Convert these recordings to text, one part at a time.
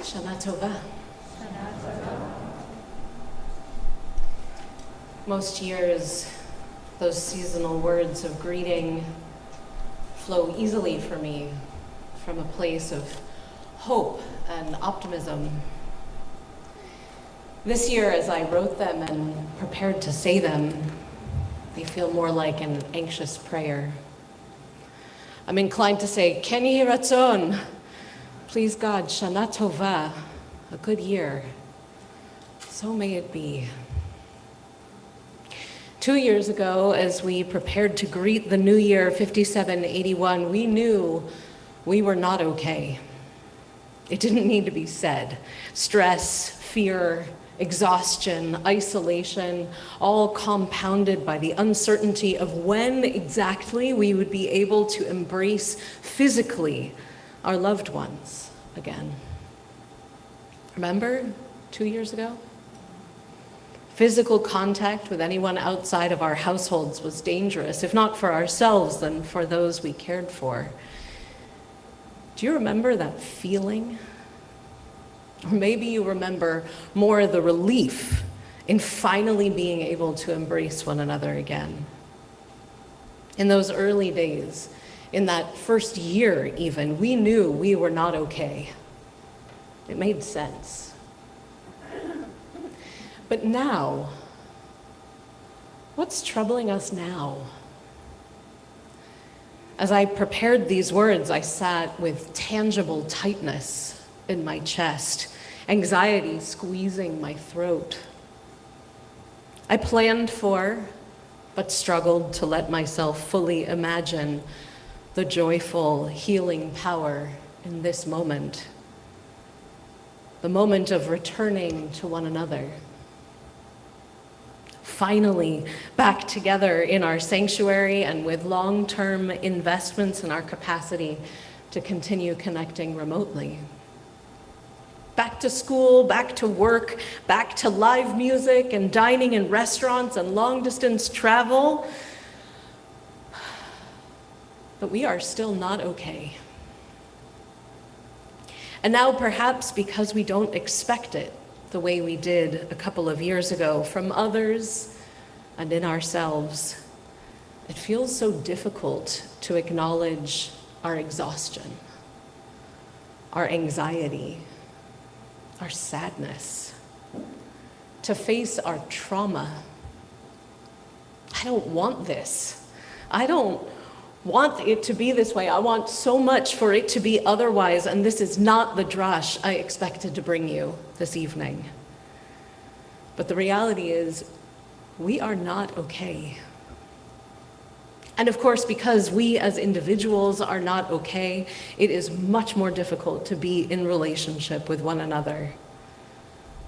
Shana Tova. Most years, those seasonal words of greeting flow easily for me from a place of hope and optimism. This year, as I wrote them and prepared to say them, they feel more like an anxious prayer. I'm inclined to say, Ken Yehi Ratzon, please God, Shana Tova, a good year. So may it be. 2 years ago, as we prepared to greet the new year 5781, we knew we were not okay. It didn't need to be said. Stress, fear, exhaustion, isolation, all compounded by the uncertainty of when exactly we would be able to embrace physically our loved ones again. Remember 2 years ago? Physical contact with anyone outside of our households was dangerous, if not for ourselves, then for those we cared for. Do you remember that feeling? Or maybe you remember more the relief in finally being able to embrace one another again. In those early days, in that first year even, we knew we were not okay. It made sense. But now, what's troubling us now? As I prepared these words, I sat with tangible tightness in my chest, anxiety squeezing my throat. I planned for, but struggled to let myself fully imagine the joyful, healing power in this moment, the moment of returning to one another. Finally back together in our sanctuary and with long-term investments in our capacity to continue connecting remotely. Back to school, back to work, back to live music and dining in restaurants and long-distance travel. But we are still not okay. And now perhaps because we don't expect it the way we did a couple of years ago from others and in ourselves, it feels so difficult to acknowledge our exhaustion, our anxiety, our sadness, to face our trauma. I don't want this. I don't want it to be this way. I want so much for it to be otherwise, and this is not the Drash I expected to bring you this evening. But the reality is, we are not okay. And of course, because we as individuals are not okay, it is much more difficult to be in relationship with one another.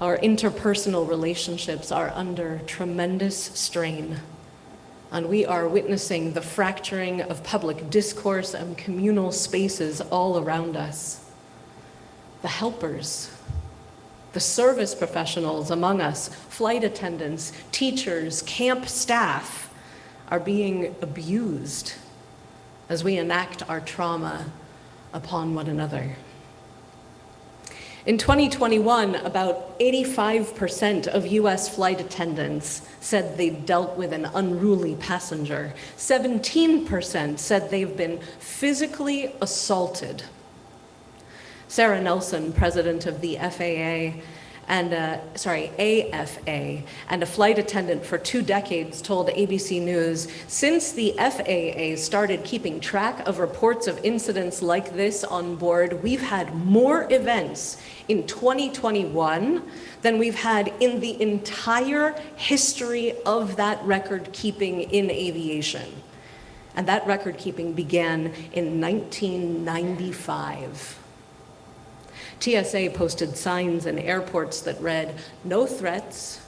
Our interpersonal relationships are under tremendous strain. And we are witnessing the fracturing of public discourse and communal spaces all around us. The helpers, the service professionals among us, flight attendants, teachers, camp staff, are being abused as we enact our trauma upon one another. In 2021, about 85% of US flight attendants said they dealt with an unruly passenger. 17% said they've been physically assaulted. Sarah Nelson, president of the AFA, and a flight attendant for 2 decades, told ABC News, since the FAA started keeping track of reports of incidents like this on board, we've had more events in 2021 than we've had in the entire history of that record keeping in aviation. And that record keeping began in 1995. TSA posted signs in airports that read, no threats,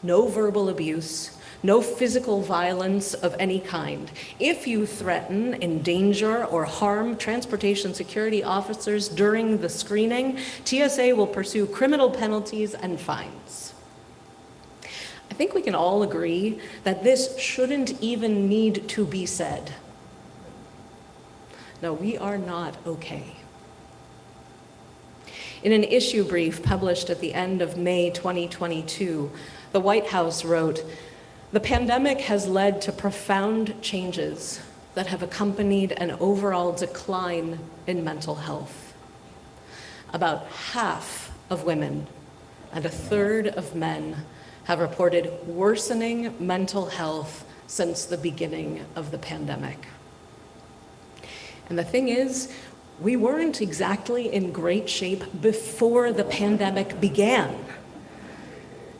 no verbal abuse, no physical violence of any kind. If you threaten, endanger, or harm transportation security officers during the screening, TSA will pursue criminal penalties and fines. I think we can all agree that this shouldn't even need to be said. No, we are not okay. In an issue brief published at the end of May 2022, the White House wrote, "The pandemic has led to profound changes that have accompanied an overall decline in mental health. About half of women and a third of men have reported worsening mental health since the beginning of the pandemic." And the thing is, we weren't exactly in great shape before the pandemic began.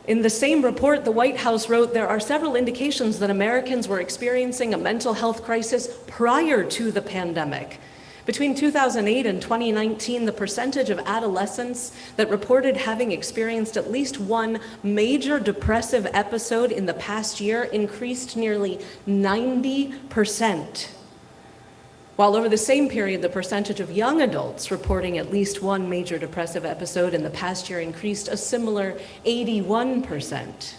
In the same report, the White House wrote, "There are several indications that Americans were experiencing a mental health crisis prior to the pandemic. Between 2008 and 2019, the percentage of adolescents that reported having experienced at least one major depressive episode in the past year increased nearly 90%. While over the same period, the percentage of young adults reporting at least one major depressive episode in the past year increased a similar 81%.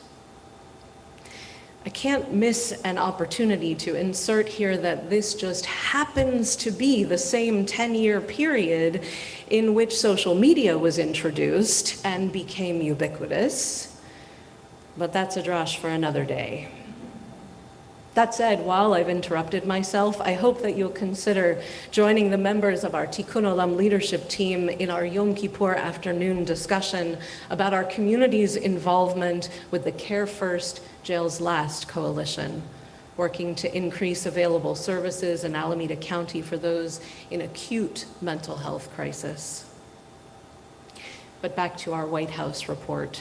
I can't miss an opportunity to insert here that this just happens to be the same 10-year period in which social media was introduced and became ubiquitous, but that's a Drash for another day. That said, while I've interrupted myself, I hope that you'll consider joining the members of our Tikkun Olam leadership team in our Yom Kippur afternoon discussion about our community's involvement with the Care First, Jails Last coalition, working to increase available services in Alameda County for those in acute mental health crisis. But back to our White House report.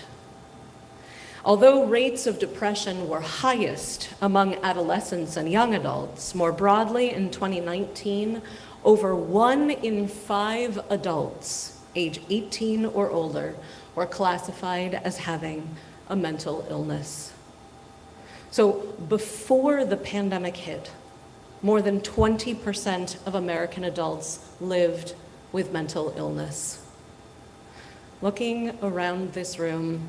Although rates of depression were highest among adolescents and young adults, more broadly in 2019, over 1 in 5 adults age 18 or older were classified as having a mental illness. So before the pandemic hit, more than 20% of American adults lived with mental illness. Looking around this room,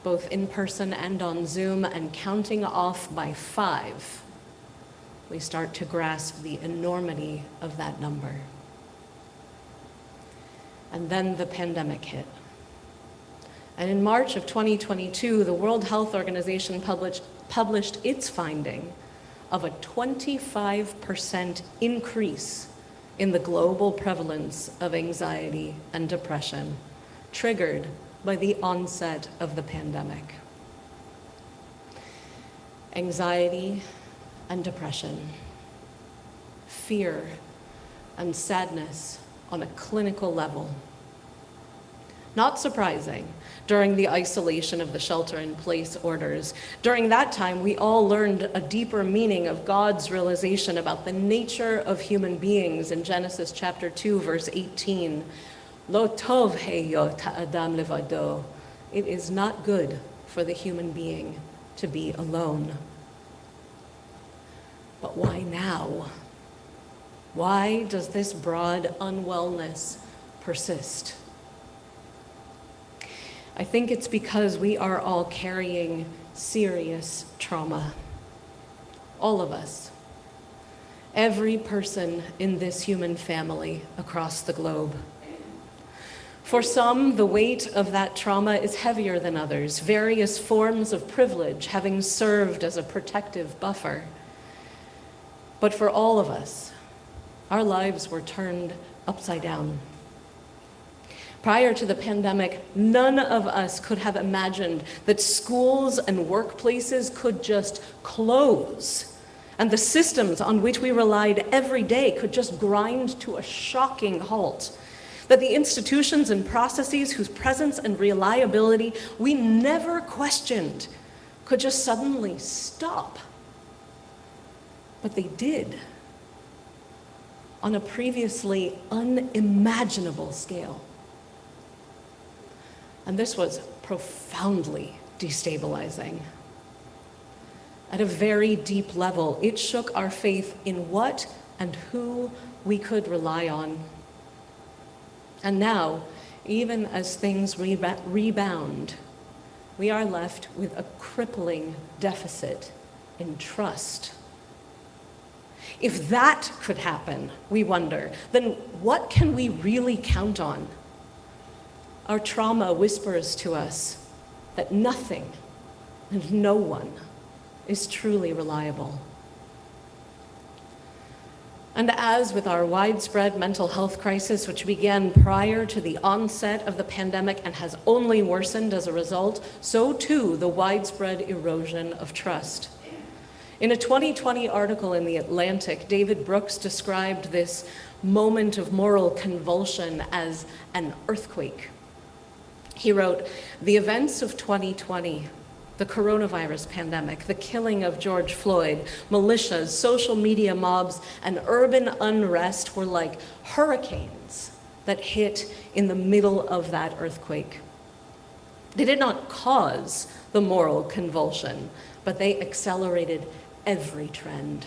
both in person and on Zoom, and counting off by 5, we start to grasp the enormity of that number. And then the pandemic hit. And in March of 2022, the World Health Organization published its finding of a 25% increase in the global prevalence of anxiety and depression, triggered by the onset of the pandemic. Anxiety and depression, fear and sadness on a clinical level. Not surprising, during the isolation of the shelter-in-place orders. During that time, we all learned a deeper meaning of God's realization about the nature of human beings in Genesis chapter 2, verse 18. Lo tov heyot ha'adam levado. It is not good for the human being to be alone. But why now? Why does this broad unwellness persist? I think it's because we are all carrying serious trauma. All of us. Every person in this human family across the globe. For some, the weight of that trauma is heavier than others, various forms of privilege having served as a protective buffer. But for all of us, our lives were turned upside down. Prior to the pandemic, none of us could have imagined that schools and workplaces could just close, and the systems on which we relied every day could just grind to a shocking halt. That the institutions and processes whose presence and reliability we never questioned could just suddenly stop. But they did, on a previously unimaginable scale. And this was profoundly destabilizing. At a very deep level, it shook our faith in what and who we could rely on. And now, even as things rebound, we are left with a crippling deficit in trust. If that could happen, we wonder, then what can we really count on? Our trauma whispers to us that nothing and no one is truly reliable. And as with our widespread mental health crisis, which began prior to the onset of the pandemic and has only worsened as a result, so too the widespread erosion of trust. In a 2020 article in The Atlantic, David Brooks described this moment of moral convulsion as an earthquake. He wrote, "The events of 2020, the coronavirus pandemic, the killing of George Floyd, militias, social media mobs, and urban unrest were like hurricanes that hit in the middle of that earthquake. They did not cause the moral convulsion, but they accelerated every trend.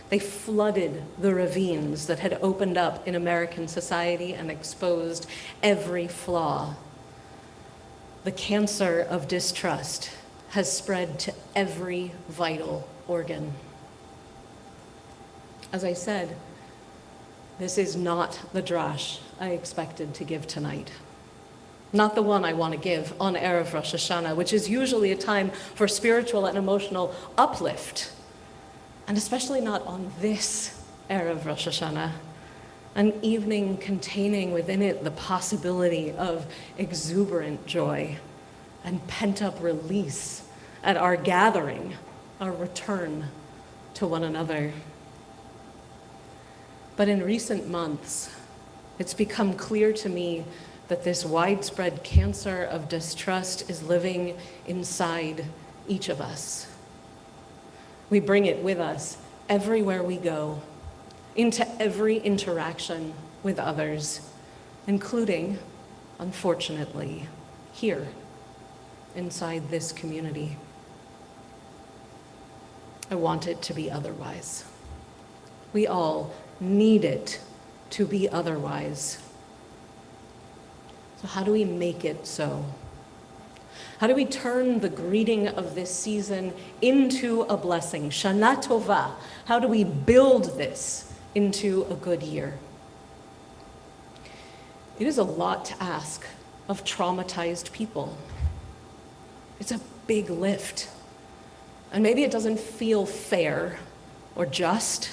They flooded the ravines that had opened up in American society and exposed every flaw. The cancer of distrust has spread to every vital organ." As I said, this is not the Drash I expected to give tonight. Not the one I want to give on Erev Rosh HaShanah, which is usually a time for spiritual and emotional uplift, and especially not on this Erev Rosh HaShanah, an evening containing within it the possibility of exuberant joy and pent-up release at our gathering, our return to one another. But in recent months, it's become clear to me that this widespread cancer of distrust is living inside each of us. We bring it with us everywhere we go, into every interaction with others, including, unfortunately, here, inside this community. I want it to be otherwise. We all need it to be otherwise. So how do we make it so? How do we turn the greeting of this season into a blessing? Shana Tova. How do we build this into a good year? It is a lot to ask of traumatized people. It's a big lift. And maybe it doesn't feel fair or just.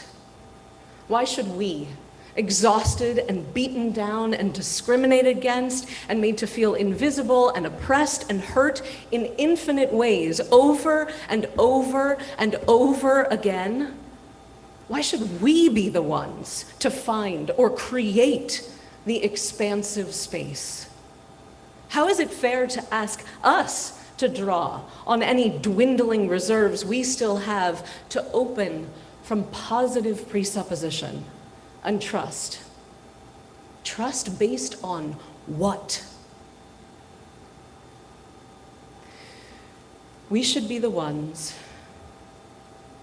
Why should we, exhausted and beaten down and discriminated against and made to feel invisible and oppressed and hurt in infinite ways over and over and over again, why should we be the ones to find or create the expansive space? How is it fair to ask us to draw on any dwindling reserves we still have to open from positive presupposition and trust? Trust based on what? We should be the ones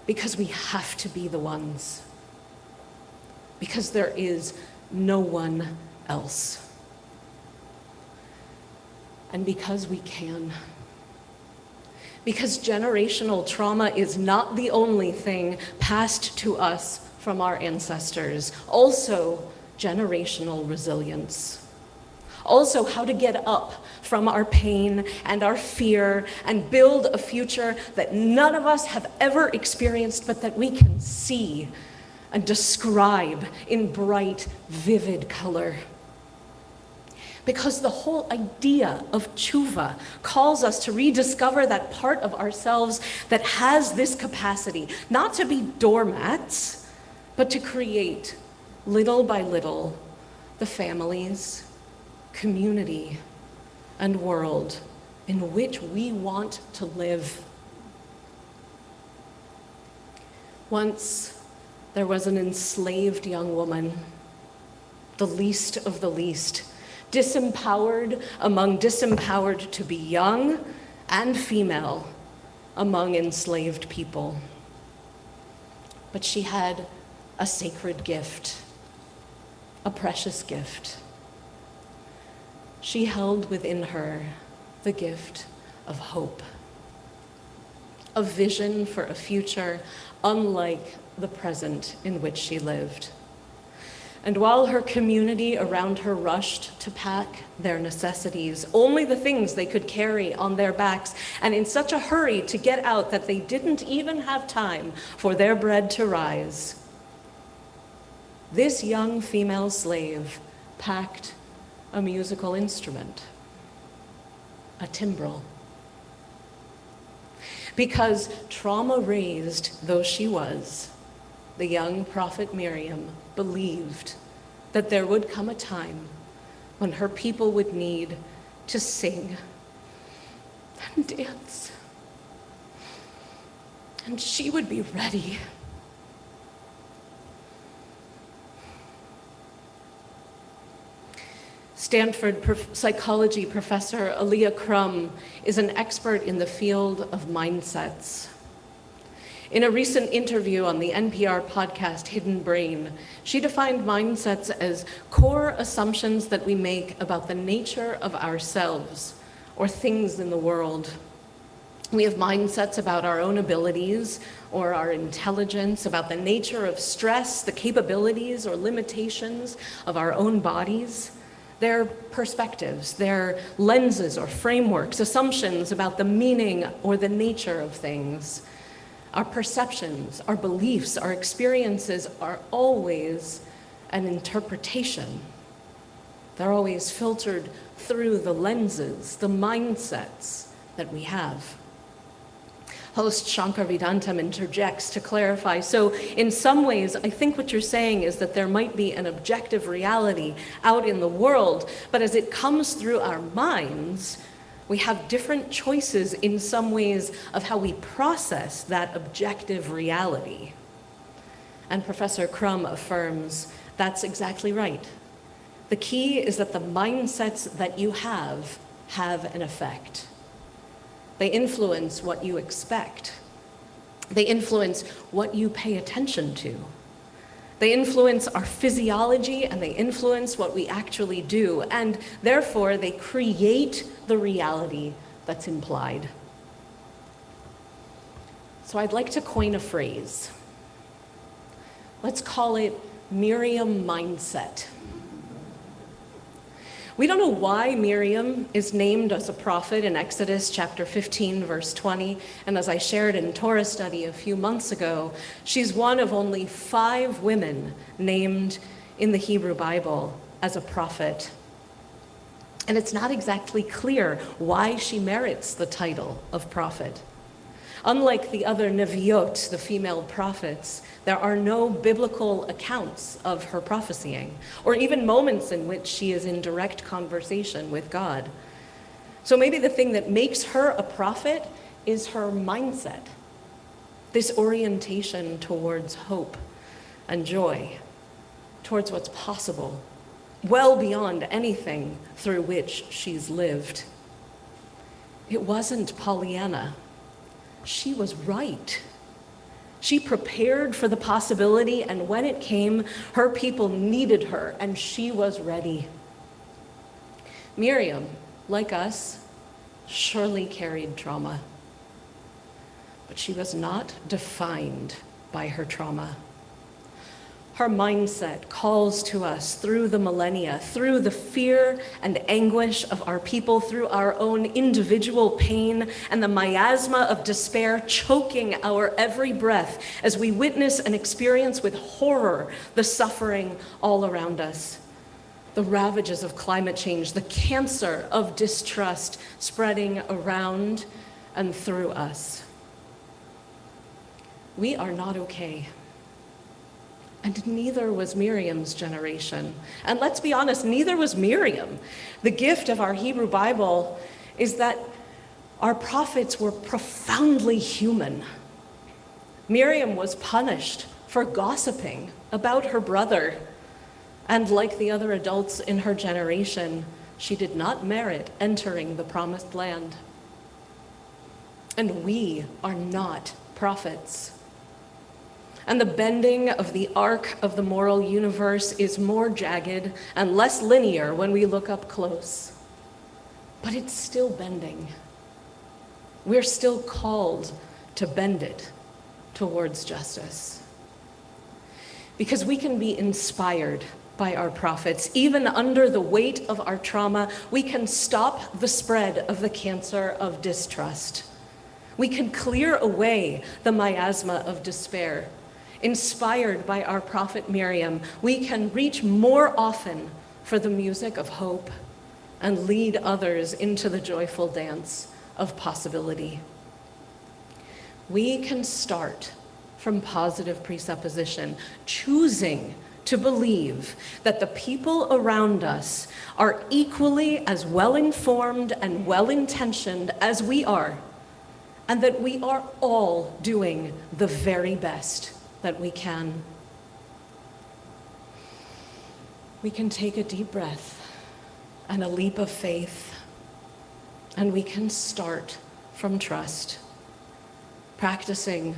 because we have to be the ones, because there is no one else, and because we can. Because generational trauma is not the only thing passed to us from our ancestors, also generational resilience. Also how to get up from our pain and our fear and build a future that none of us have ever experienced, but that we can see and describe in bright, vivid color. Because the whole idea of tshuva calls us to rediscover that part of ourselves that has this capacity, not to be doormats, but to create, little by little, the families, community, and world in which we want to live. Once, there was an enslaved young woman, the least of the least, disempowered among disempowered to be young and female among enslaved people. But she had a sacred gift, a precious gift. She held within her the gift of hope, a vision for a future unlike the present in which she lived. And while her community around her rushed to pack their necessities, only the things they could carry on their backs, and in such a hurry to get out that they didn't even have time for their bread to rise, this young female slave packed a musical instrument, a timbrel. Because trauma-raised though she was, the young prophet Miriam believed that there would come a time when her people would need to sing and dance, and she would be ready. Stanford psychology professor Aaliyah Crum is an expert in the field of mindsets. In a recent interview on the NPR podcast Hidden Brain, she defined mindsets as core assumptions that we make about the nature of ourselves or things in the world. We have mindsets about our own abilities or our intelligence, about the nature of stress, the capabilities or limitations of our own bodies. They're perspectives, they're lenses or frameworks, assumptions about the meaning or the nature of things. Our perceptions, our beliefs, our experiences are always an interpretation. They're always filtered through the lenses, the mindsets that we have. Host Shankar Vedantam interjects to clarify. So in some ways, I think what you're saying is that there might be an objective reality out in the world, but as it comes through our minds, we have different choices in some ways of how we process that objective reality. And Professor Crum affirms that's exactly right. The key is that the mindsets that you have an effect. They influence what you expect. They influence what you pay attention to. They influence our physiology and they influence what we actually do, and therefore they create the reality that's implied. So I'd like to coin a phrase. Let's call it Miriam mindset. We don't know why Miriam is named as a prophet in Exodus chapter 15, verse 20. And as I shared in Torah study a few months ago, she's one of only 5 women named in the Hebrew Bible as a prophet. And it's not exactly clear why she merits the title of prophet. Unlike the other Neviot, the female prophets, there are no biblical accounts of her prophesying, or even moments in which she is in direct conversation with God. So maybe the thing that makes her a prophet is her mindset, this orientation towards hope and joy, towards what's possible, well beyond anything through which she's lived. It wasn't Pollyanna. She was right. She prepared for the possibility, and when it came, her people needed her, and she was ready. Miriam, like us, surely carried trauma, but she was not defined by her trauma. Her mindset calls to us through the millennia, through the fear and anguish of our people, through our own individual pain and the miasma of despair choking our every breath as we witness and experience with horror the suffering all around us, the ravages of climate change, the cancer of distrust spreading around and through us. We are not okay. And neither was Miriam's generation. And let's be honest, neither was Miriam. The gift of our Hebrew Bible is that our prophets were profoundly human. Miriam was punished for gossiping about her brother. And like the other adults in her generation, she did not merit entering the promised land. And we are not prophets. And the bending of the arc of the moral universe is more jagged and less linear when we look up close. But it's still bending. We're still called to bend it towards justice. Because we can be inspired by our prophets. Even under the weight of our trauma, we can stop the spread of the cancer of distrust. We can clear away the miasma of despair. Inspired by our prophet Miriam, we can reach more often for the music of hope and lead others into the joyful dance of possibility. We can start from positive presupposition, choosing to believe that the people around us are equally as well-informed and well-intentioned as we are, and that we are all doing the very best that we can. We can take a deep breath and a leap of faith, and we can start from trust, practicing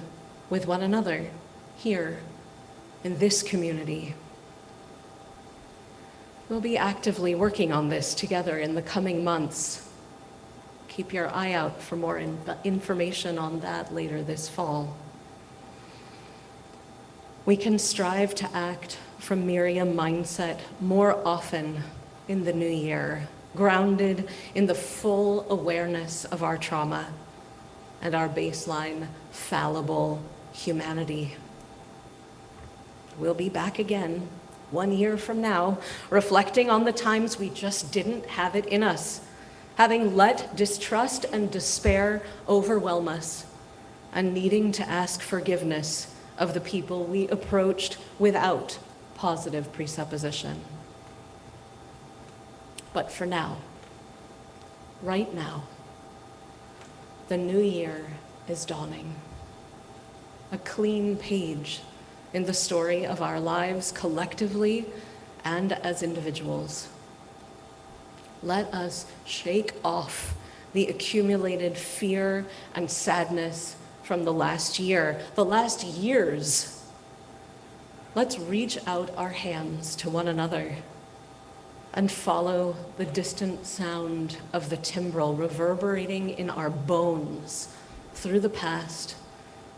with one another here in this community. We'll be actively working on this together in the coming months. Keep your eye out for more information on that later this fall. We can strive to act from Miriam mindset more often in the new year, grounded in the full awareness of our trauma and our baseline fallible humanity. We'll be back again 1 year from now, reflecting on the times we just didn't have it in us, having let distrust and despair overwhelm us, and needing to ask forgiveness of the people we approached without positive presupposition. But for now, right now, the new year is dawning. A clean page in the story of our lives collectively and as individuals. Let us shake off the accumulated fear and sadness from the last year, the last years. Let's reach out our hands to one another and follow the distant sound of the timbrel reverberating in our bones through the past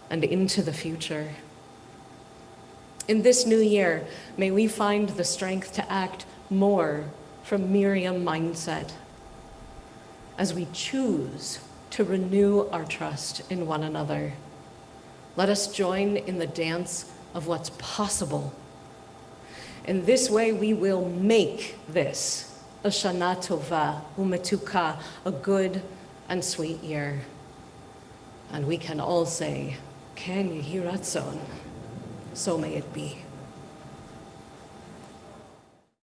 and into the future. In this new year, may we find the strength to act more from Miriam mindset as we choose to renew our trust in one another. Let us join in the dance of what's possible. In this way, we will make this a Shana Tova Umetuka, a good and sweet year. And we can all say, Ken Yehi Ratzon, so may it be.